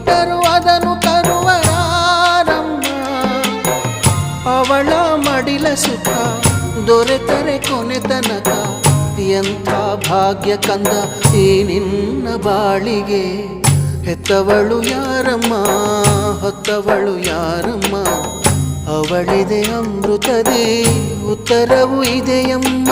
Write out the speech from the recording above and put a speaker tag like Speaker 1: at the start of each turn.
Speaker 1: ಕೊಟ್ಟರು ಅದನ್ನು ತರುವರಾರಮ್ಮ. ಅವಳ ಮಡಿಲ ಸುಖ ದೊರೆತರೆ ಕೊನೆ ತನಕ ಎಂಥ ಭಾಗ್ಯ ಕಂದ ಈ ನಿನ್ನ ಬಾಳಿಗೆ. ಹೆತ್ತವಳು ಯಾರಮ್ಮ ಹೊತ್ತವಳು ಯಾರಮ್ಮ, ಅವಳಿದೆ ಅಮೃತದೇ ಉತ್ತರವೂ ಇದೆಯಮ್ಮ.